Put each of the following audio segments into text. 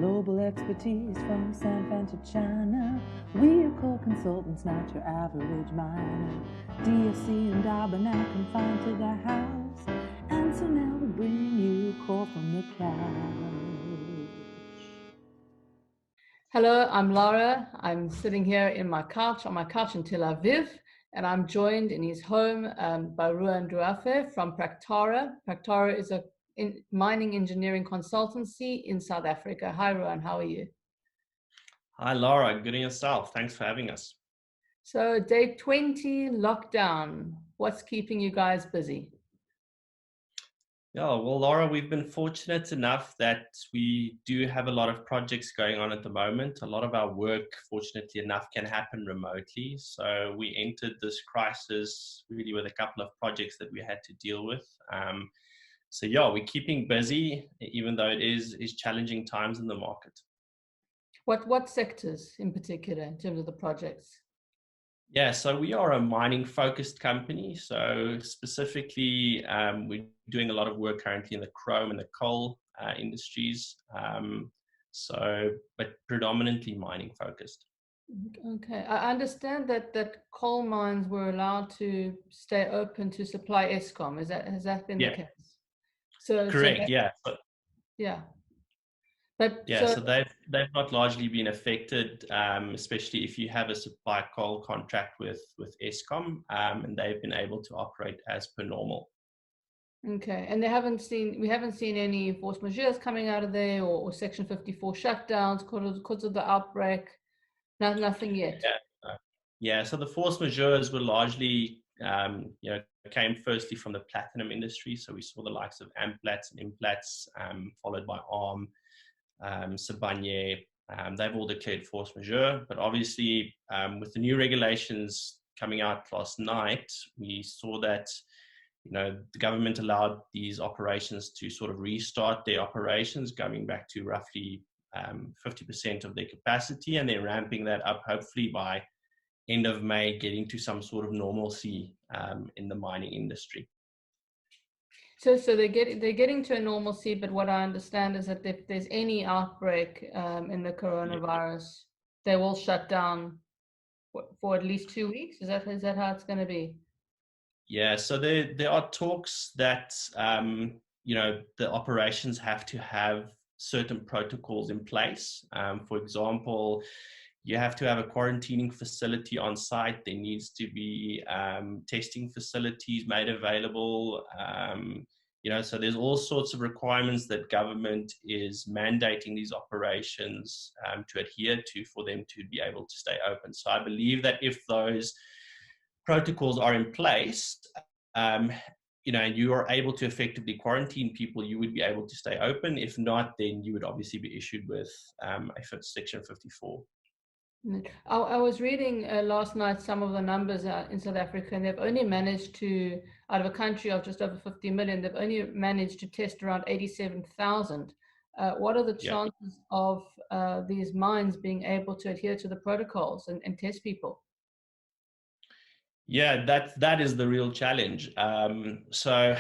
Global expertise from San Fran to China. We are coal consultants, not your average miner. DFC and Darbanel confined to the house. And so now we bring you coal from the couch. Hello, I'm Lara. I'm sitting here on my couch in Tel Aviv, and I'm joined in his home by Ruan Daffue from Practara. Practara is a mining engineering consultancy in South Africa. Hi, Ruan, how are you? Hi, Laura. Good on yourself. Thanks for having us. So, day 20 lockdown. What's keeping you guys busy? Yeah, well, Laura, we've been fortunate enough that we do have a lot of projects going on at the moment. A lot of our work, fortunately enough, can happen remotely. So we entered this crisis really with a couple of projects that we had to deal with. So yeah, we're keeping busy, even though it is challenging times in the market. What sectors in particular in terms of the projects? Yeah, so we are a mining-focused company. So specifically, we're doing a lot of work currently in the chrome and the coal industries. But predominantly mining-focused. Okay, I understand that coal mines were allowed to stay open to supply Eskom. Has that been the case? Correct. Yeah. So they've not largely been affected, especially if you have a supply coal contract with Eskom, and they've been able to operate as per normal. Okay, and we haven't seen any force majeures coming out of there or Section 54 shutdowns because of the outbreak. Nothing yet. Yeah. So the force majeures were largely, came firstly from the platinum industry. So we saw the likes of Amplats and Implats, followed by ARM. Sibanye, they've all declared force majeure, but obviously with the new regulations coming out last night, we saw that the government allowed these operations to sort of restart their operations, going back to roughly 50% of their capacity, and they're ramping that up hopefully by end of May, getting to some sort of normalcy in the mining industry. So they're getting to a normalcy, but what I understand is that if there's any outbreak in the coronavirus, they will shut down for at least 2 weeks. Is that how it's going to be? Yeah. So there are talks that the operations have to have certain protocols in place. For example, you have to have a quarantining facility on site. There needs to be testing facilities made available. So there's all sorts of requirements that government is mandating these operations to adhere to for them to be able to stay open. So I believe that if those protocols are in place, you are able to effectively quarantine people, you would be able to stay open. If not, then you would obviously be issued with a Section 54. I was reading last night some of the numbers in South Africa, and they've only managed to, out of a country of just over 50 million, they've only managed to test around 87,000. What are the chances of these mines being able to adhere to the protocols and test people? Yeah, that is the real challenge. So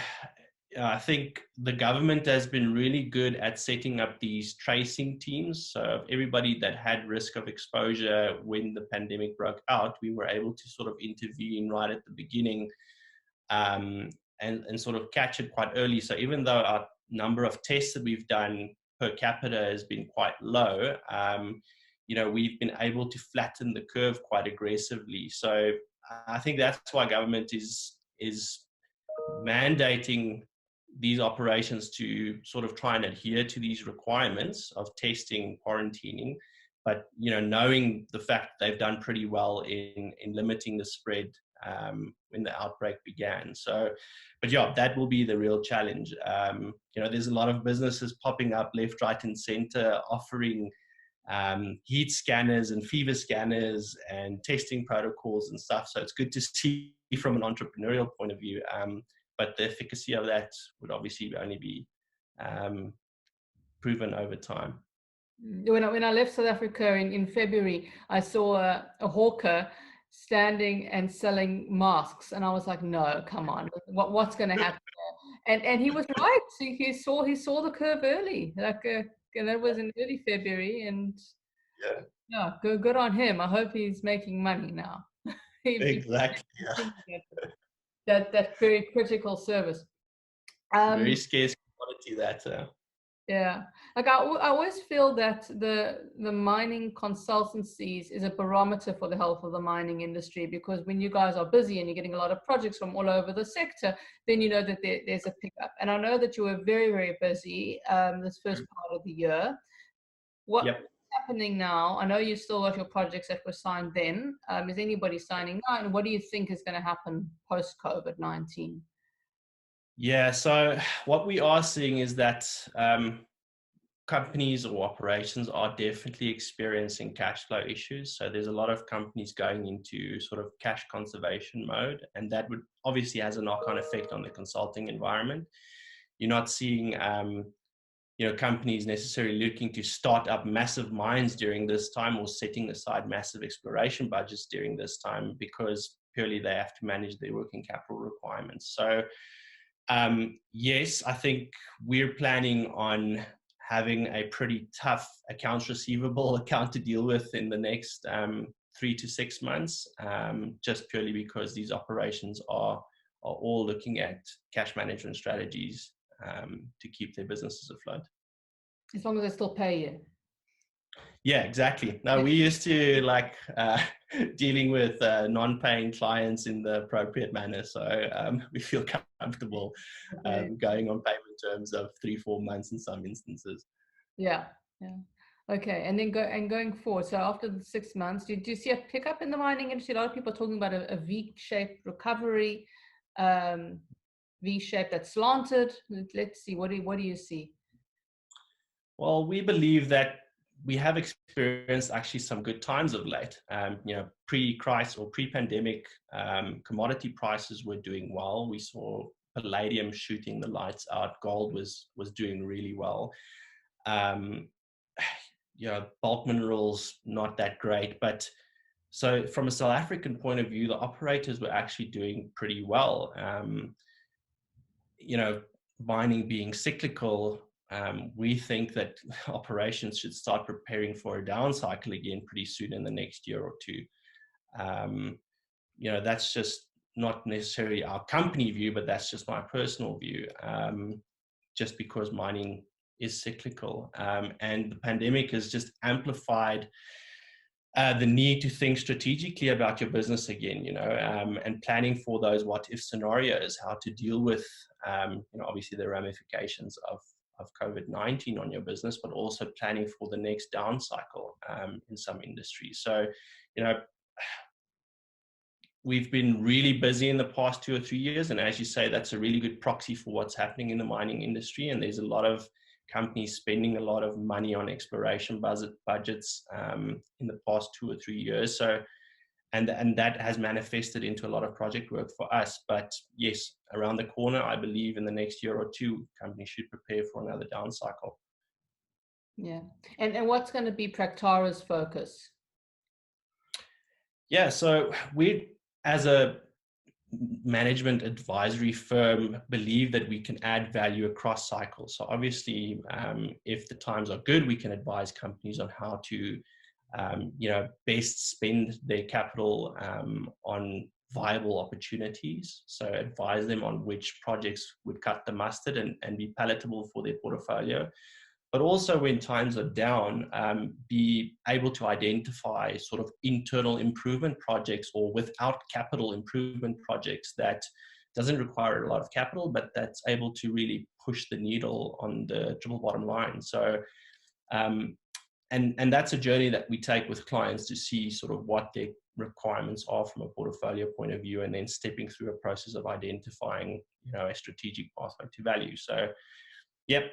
I think the government has been really good at setting up these tracing teams. So everybody that had risk of exposure when the pandemic broke out, we were able to sort of intervene right at the beginning and sort of catch it quite early. So even though our number of tests that we've done per capita has been quite low, we've been able to flatten the curve quite aggressively. So I think that's why government is mandating these operations to sort of try and adhere to these requirements of testing, quarantining, but knowing the fact they've done pretty well in limiting the spread when the outbreak began. So, but yeah, that will be the real challenge. There's a lot of businesses popping up left, right, and center offering heat scanners and fever scanners and testing protocols and stuff. So it's good to see from an entrepreneurial point of view. But the efficacy of that would obviously only be proven over time. When I left South Africa in February, I saw a hawker standing and selling masks, and I was like, no, come on, what's going to happen? And he was right. So he saw the curve early. Like and that was in early February, and Yeah, yeah, good on him. I hope he's making money now. If he exactly. Yeah. continue that very critical service. Very Um, scarce commodity that. Yeah, like I always feel that the mining consultancies is a barometer for the health of the mining industry, because when you guys are busy and you're getting a lot of projects from all over the sector, then you know that there's a pickup. And I know that you were very, very busy this first part of the year. What's Yep. happening now? I know you still got your projects that were signed then. Is anybody signing now? And what do you think is going to happen post-COVID-19? Yeah, so what we are seeing is that companies or operations are definitely experiencing cash flow issues. So there's a lot of companies going into sort of cash conservation mode, and that would obviously has a knock-on effect on the consulting environment. You're not seeing companies necessarily looking to start up massive mines during this time or setting aside massive exploration budgets during this time, because purely they have to manage their working capital requirements. So yes, I think we're planning on having a pretty tough accounts receivable account to deal with in the next 3 to 6 months, just purely because these operations are all looking at cash management strategies to keep their businesses afloat. As long as they still pay you. Yeah, exactly. No, we used to like dealing with non-paying clients in the appropriate manner. So we feel comfortable going on payment terms of 3-4 months in some instances. Yeah, yeah. Okay, and then going forward. So after the 6 months, do you see a pickup in the mining industry? A lot of people are talking about a V-shaped recovery, V-shape that's slanted. Let's see. What do you see? Well, we believe that we have experienced actually some good times of late. Pre-crisis or pre-pandemic, commodity prices were doing well. We saw palladium shooting the lights out. Gold was doing really well. Bulk minerals not that great, but so from a South African point of view, the operators were actually doing pretty well. Mining being cyclical, we think that operations should start preparing for a down cycle again pretty soon in the next year or two. That's just not necessarily our company view, but that's just my personal view. Just because mining is cyclical, and the pandemic has just amplified the need to think strategically about your business again, and planning for those what-if scenarios, how to deal with, obviously the ramifications of COVID-19 on your business, but also planning for the next down cycle in some industries. So, we've been really busy in the past 2 or 3 years, and as you say, that's a really good proxy for what's happening in the mining industry. And there's a lot of companies spending a lot of money on exploration budgets in the past 2 or 3 years. So, and that has manifested into a lot of project work for us. But yes, around the corner, I believe in the next year or two, companies should prepare for another down cycle. Yeah, and what's going to be Practara's focus? Yeah, so we, as a management advisory firm, believe that we can add value across cycles. So obviously, if the times are good, we can advise companies on how to, best spend their capital on viable opportunities. So advise them on which projects would cut the mustard and be palatable for their portfolio. But also when times are down, be able to identify sort of internal improvement projects or without capital improvement projects that doesn't require a lot of capital, but that's able to really push the needle on the triple bottom line. So, and that's a journey that we take with clients to see sort of what their requirements are from a portfolio point of view, and then stepping through a process of identifying, a strategic pathway to value. So, yep.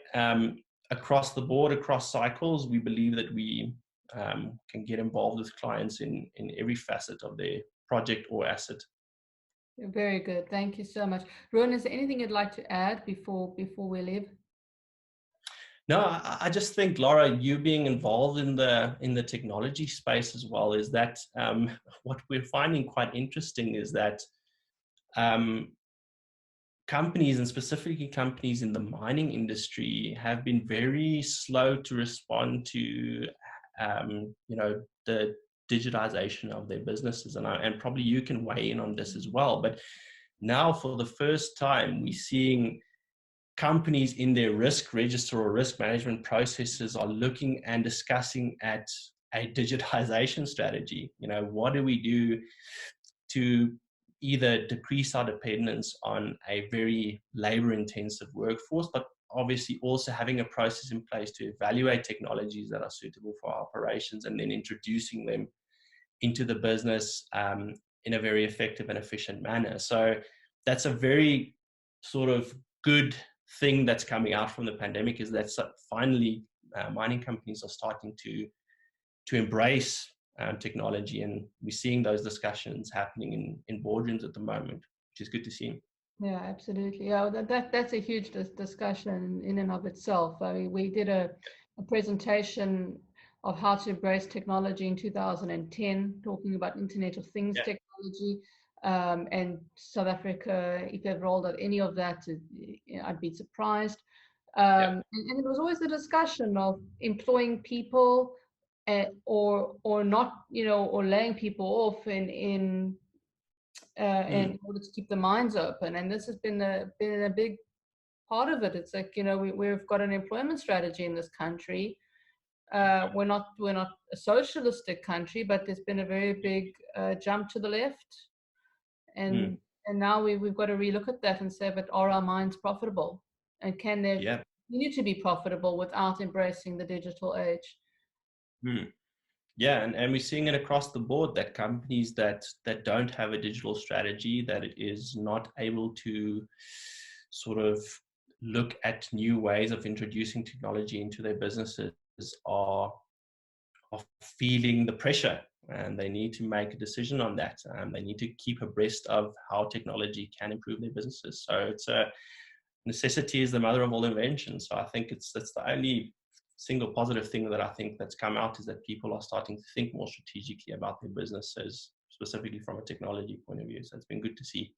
Across the board, across cycles, we believe that we can get involved with clients in every facet of their project or asset. Very good. Thank you so much. Ruan, is there anything you'd like to add before we leave? No, I just think, Lara, you being involved in the technology space as well, is that what we're finding quite interesting is that companies, and specifically companies in the mining industry, have been very slow to respond to, the digitization of their businesses. And probably you can weigh in on this as well. But now, for the first time, we're seeing companies in their risk register or risk management processes are looking and discussing at a digitization strategy. What do we do to either decrease our dependence on a very labor-intensive workforce, but obviously also having a process in place to evaluate technologies that are suitable for our operations and then introducing them into the business in a very effective and efficient manner. So that's a very sort of good thing that's coming out from the pandemic, is that finally mining companies are starting to embrace technology, and we're seeing those discussions happening in boardrooms at the moment, which is good to see. Yeah, absolutely. Yeah, that's a huge discussion in and of itself. I mean, we did a presentation of how to embrace technology in 2010, talking about Internet of Things technology. And South Africa, if they've rolled out any of that, I'd be surprised. And it was always the discussion of employing people or not, or laying people off in order to keep the mines open. And this has been a big part of it. It's like, we've got an employment strategy in this country. We're not a socialistic country, but there's been a very big jump to the left. And now we've got to relook at that and say, but are our mines profitable? And can they continue to be profitable without embracing the digital age? Yeah, and we're seeing it across the board, that companies that don't have a digital strategy, that it is not able to sort of look at new ways of introducing technology into their businesses, are feeling the pressure, and they need to make a decision on that. They need to keep abreast of how technology can improve their businesses. So it's a necessity is the mother of all invention. So I think that's the only single positive thing that I think that's come out, is that people are starting to think more strategically about their businesses, specifically from a technology point of view. So it's been good to see.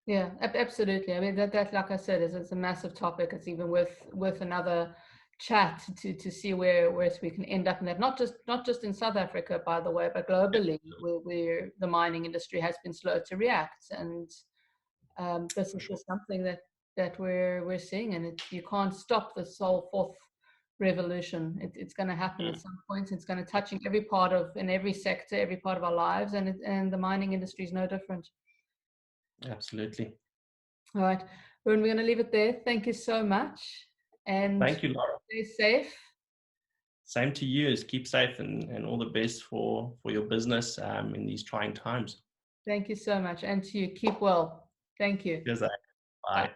Yeah, absolutely. I mean, that like I said, it's a massive topic. It's even worth another chat to see where we can end up in that. Not just in South Africa, by the way, but globally, where the mining industry has been slow to react. And this is just something that we're seeing, and you can't stop this whole fourth revolution. It's going to happen at some point. It's going to touch in every sector, every part of our lives, and the mining industry is no different. Absolutely. All right, Ruan, we're going to leave it there. Thank you so much, and thank you, Lara. Stay safe. Same to you. Keep safe, and all the best for your business in these trying times. Thank you so much, and to you, keep well. Thank you. Cheers. Bye.